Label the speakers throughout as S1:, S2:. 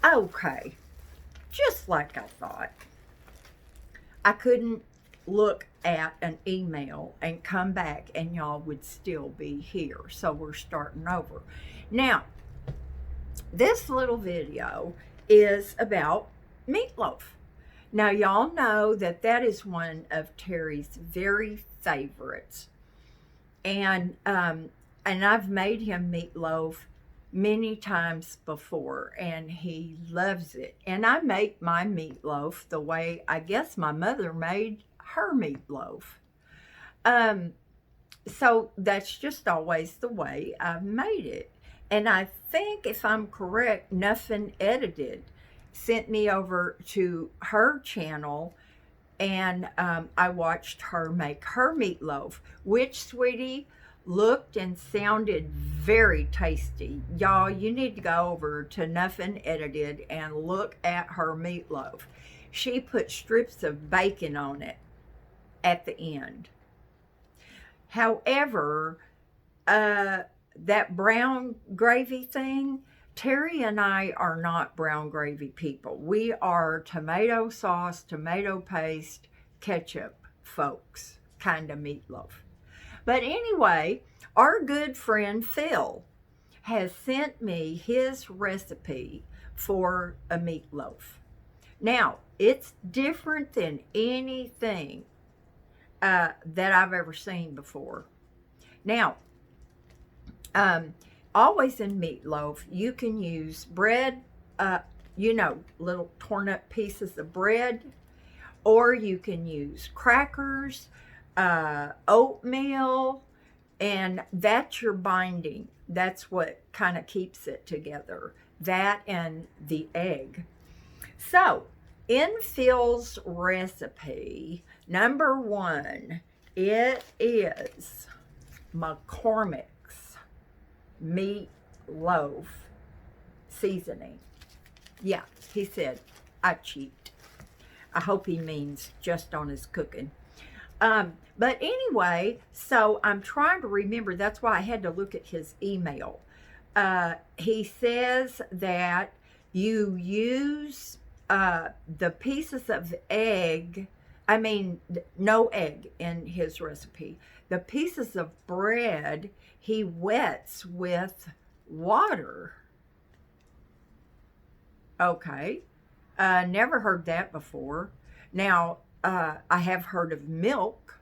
S1: Okay, just like I thought. I couldn't look at an email and come back and y'all would still be here. So we're starting over. Now, this little video is about meatloaf. Now, y'all know that that is one of Terry's very favorites. And I've made him meatloaf many times before, and he loves it. And I make my meatloaf the way I guess my mother made her meatloaf. Um, so that's just always the way I've made it. And I think, if I'm correct, Nothing Edited sent me over to her channel, and I watched her make her meatloaf, which, sweetie, looked and sounded very tasty. Y'all, you need to go over to Nothing Edited and look at her meatloaf. She put strips of bacon on it at the end. However, that brown gravy thing, Terry and I are not brown gravy people. We are tomato sauce, tomato paste, ketchup folks, kind of meatloaf. But anyway, our good friend Phil has sent me his recipe for a meatloaf. Now, it's different than anything that I've ever seen before. Now, always in meatloaf, you can use bread, little torn up pieces of bread, or you can use crackers, oatmeal, and that's your binding. That's what kind of keeps it together. That and the egg. So, in Phil's recipe, number one, it is McCormick's meatloaf seasoning. Yeah, he said, I cheat. I hope he means just on his cooking. But anyway, so I'm trying to remember. That's why I had to look at his email. He says that you use the pieces of egg. I mean, no egg in his recipe. The pieces of bread he wets with water. Okay. Never heard that before. Now, I have heard of milk.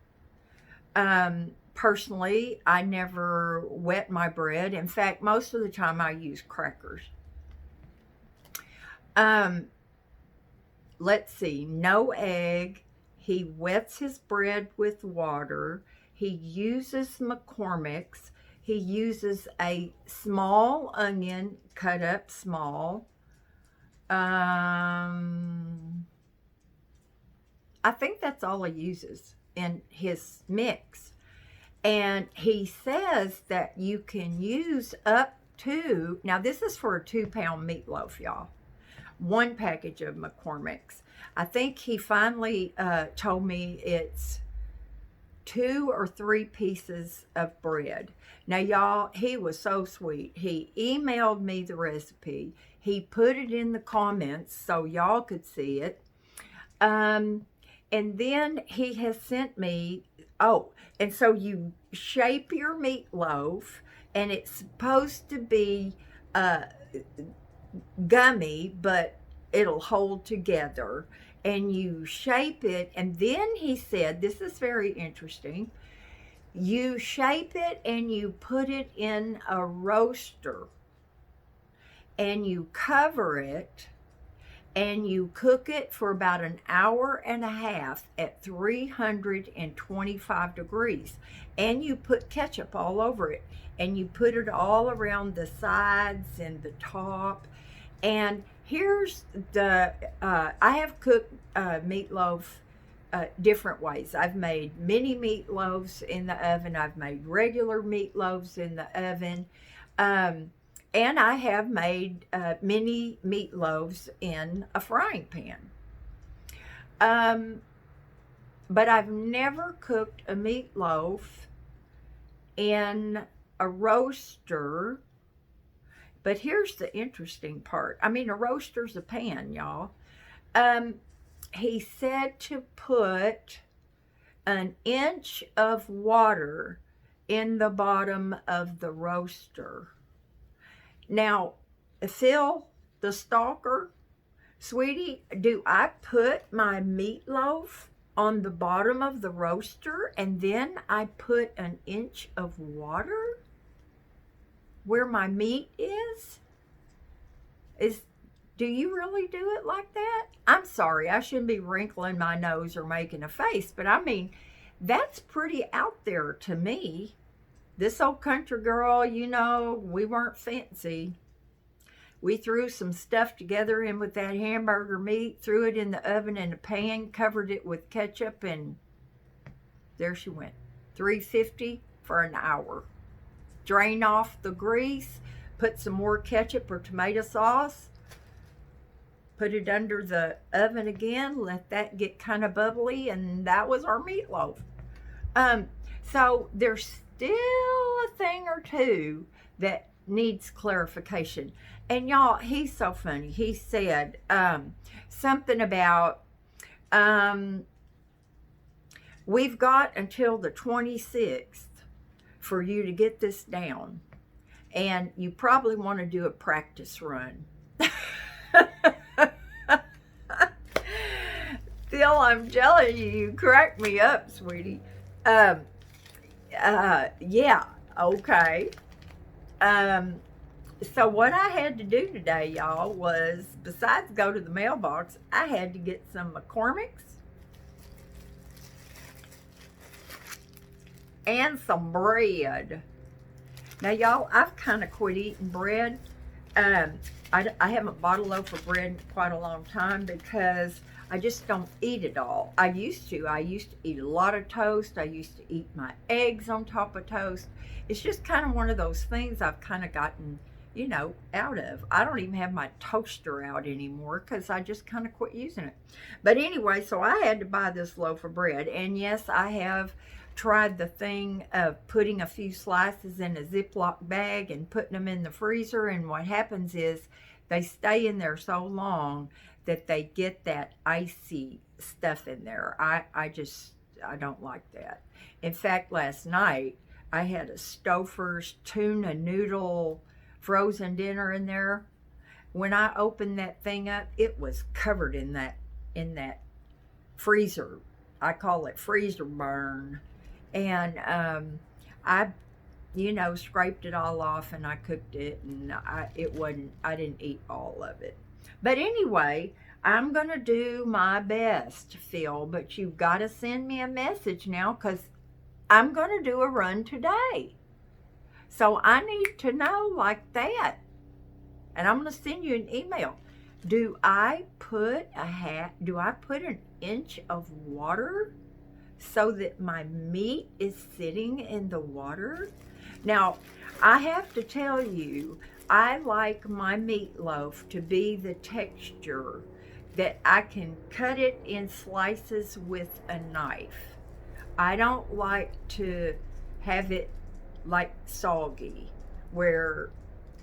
S1: Personally, I never wet my bread. In fact, most of the time I use crackers. Um, let's see, no egg. He wets his bread with water. He uses McCormick's. He uses a small onion cut up small. I think that's all he uses in his mix. And he says that you can use up to, now this is for a 2-pound meatloaf, y'all. 1 package of McCormick's. I think he finally told me it's 2 or 3 pieces of bread. Now, y'all, he was so sweet. He emailed me the recipe. He put it in the comments so y'all could see it. And then he has sent me, and so you shape your meatloaf, and it's supposed to be gummy, but it'll hold together. And you shape it, and then he said, this is very interesting, you shape it and you put it in a roaster, and you cover it, and you cook it for about an hour and a half at 325 degrees. And you put ketchup all over it, and you put it all around the sides and the top. And here's the, I have cooked meatloaf different ways. I've made mini meatloaves in the oven. I've made regular meatloaves in the oven. And I have made mini meatloaves in a frying pan. But I've never cooked a meatloaf in a roaster. But here's the interesting part. I mean, a roaster's a pan, y'all. Um, he said to put an inch of water in the bottom of the roaster. Now, Phil, the stalker, sweetie, do I put my meatloaf on the bottom of the roaster and then I put an inch of water where my meat is? Do you really do it like that? I'm sorry, I shouldn't be wrinkling my nose or making a face, but I mean, that's pretty out there to me. This old country girl, you know, we weren't fancy. We threw some stuff together in with that hamburger meat, threw it in the oven in a pan, covered it with ketchup, and there she went. 350 for an hour. Drain off the grease, put some more ketchup or tomato sauce, put it under the oven again, let that get kind of bubbly, and that was our meatloaf. So there's still a thing or two that needs clarification. And y'all, he's so funny. He said something about we've got until the 26th for you to get this down. And you probably want to do a practice run. Phil, I'm telling you, you crack me up, sweetie. Yeah, okay. So what I had to do today, y'all, was besides go to the mailbox, I had to get some McCormick's and some bread. Now, y'all, I've kind of quit eating bread. I haven't bought a loaf of bread in quite a long time because I just don't eat it all. I used to eat a lot of toast. I used to eat my eggs on top of toast. It's just kind of one of those things I've kind of gotten, you know, out of. I don't even have my toaster out anymore because I just kind of quit using it. But anyway, so I had to buy this loaf of bread. And yes, I have tried the thing of putting a few slices in a Ziploc bag and putting them in the freezer. And what happens is they stay in there so long that they get that icy stuff in there. I don't like that. In fact, last night I had a Stouffer's tuna noodle frozen dinner in there. When I opened that thing up, it was covered in that freezer. I call it freezer burn. And I scraped it all off and I cooked it, and I didn't eat all of it. But anyway, I'm going to do my best, Phil, but you've got to send me a message now because I'm going to do a run today. So I need to know like that. And I'm going to send you an email. Do I put an inch of water so that my meat is sitting in the water? Now, I have to tell you, I like my meatloaf to be the texture that I can cut it in slices with a knife. I don't like to have it like soggy where,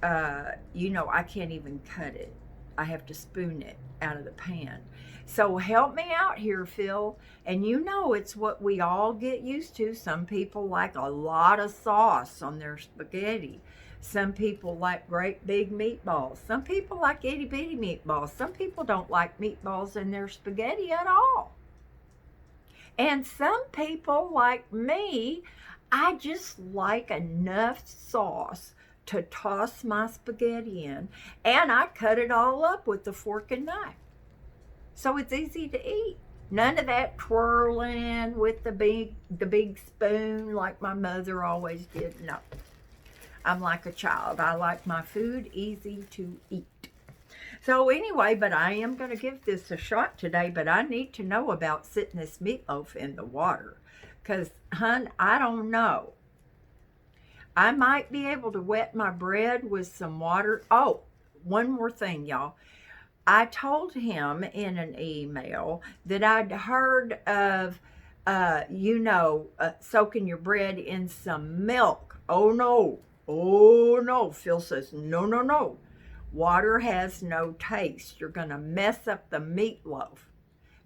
S1: I can't even cut it. I have to spoon it out of the pan. So help me out here, Phil. And you know it's what we all get used to. Some people like a lot of sauce on their spaghetti. Some people like great big meatballs. Some people like itty bitty meatballs. Some people don't like meatballs in their spaghetti at all. And some people like me, I just like enough sauce to toss my spaghetti in. And I cut it all up with a fork and knife. So it's easy to eat. None of that twirling with the big spoon like my mother always did. No. I'm like a child. I like my food easy to eat. So anyway, but I am going to give this a shot today, but I need to know about sitting this meatloaf in the water. Because, hun, I don't know. I might be able to wet my bread with some water. Oh, one more thing, y'all. I told him in an email that I'd heard of, soaking your bread in some milk. Oh, no. Oh no, Phil says, no, no, no. Water has no taste. You're going to mess up the meatloaf.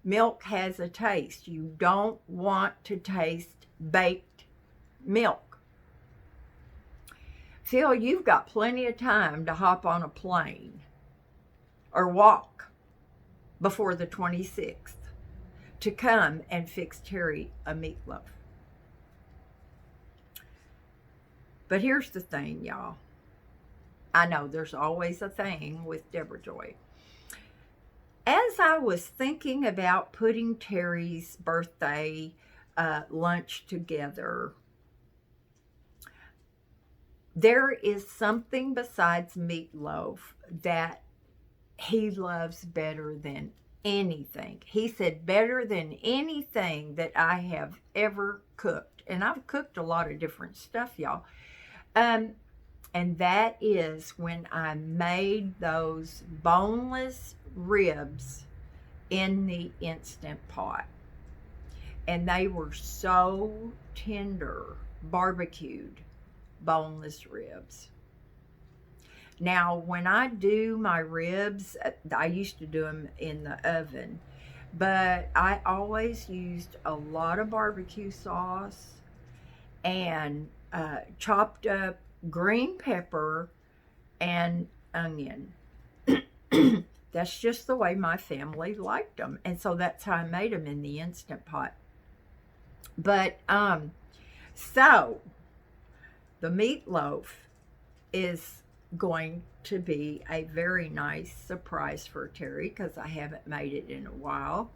S1: Milk has a taste. You don't want to taste baked milk. Phil, you've got plenty of time to hop on a plane or walk before the 26th to come and fix Terry a meatloaf. But here's the thing, y'all. I know there's always a thing with Debrajoy. As I was thinking about putting Terry's birthday lunch together, there is something besides meatloaf that he loves better than anything. He said better than anything that I have ever cooked. And I've cooked a lot of different stuff, y'all. And that is when I made those boneless ribs in the Instant Pot. And they were so tender, barbecued boneless ribs. Now, when I do my ribs, I used to do them in the oven, but I always used a lot of barbecue sauce and chopped up green pepper and onion. That's just the way my family liked them. And so that's how I made them in the Instant Pot. But, so the meatloaf is going to be a very nice surprise for Terry because I haven't made it in a while.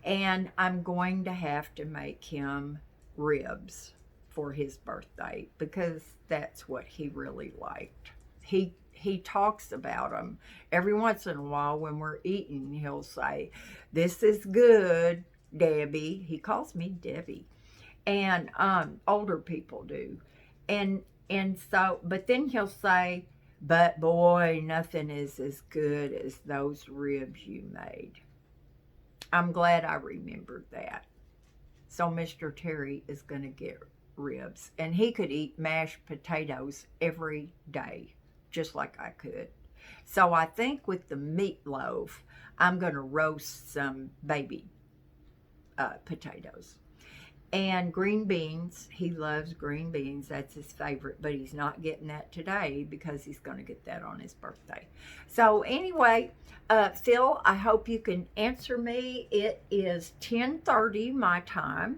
S1: And I'm going to have to make him ribs for his birthday because that's what he really liked. He talks about them every once in a while. When we're eating, he'll say, "This is good, Debbie." He calls me Debbie, and older people do, and so. But then he'll say, "But boy, nothing is as good as those ribs you made." I'm glad I remembered that. So Mr. Terry is going to get ribs, and he could eat mashed potatoes every day, just like I could. So I think with the meatloaf, I'm going to roast some baby potatoes. And green beans. He loves green beans. That's his favorite, but he's not getting that today because he's going to get that on his birthday. So anyway, Phil, I hope you can answer me. It is 10:30 my time.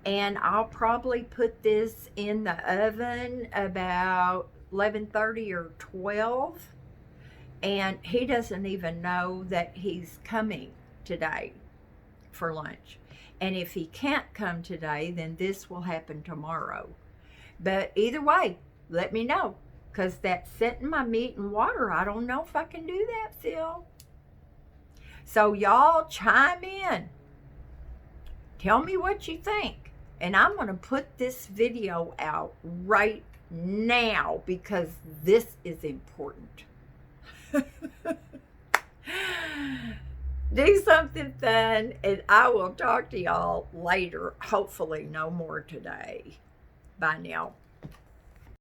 S1: And I'll probably put this in the oven about 11:30 or 12. And he doesn't even know that he's coming today for lunch. And if he can't come today, then this will happen tomorrow. But either way, let me know. Because that's setting my meat in water. I don't know if I can do that, Phil. So y'all chime in. Tell me what you think. And I'm going to put this video out right now because this is important. Do something fun, and I will talk to y'all later. Hopefully no more today. Bye now.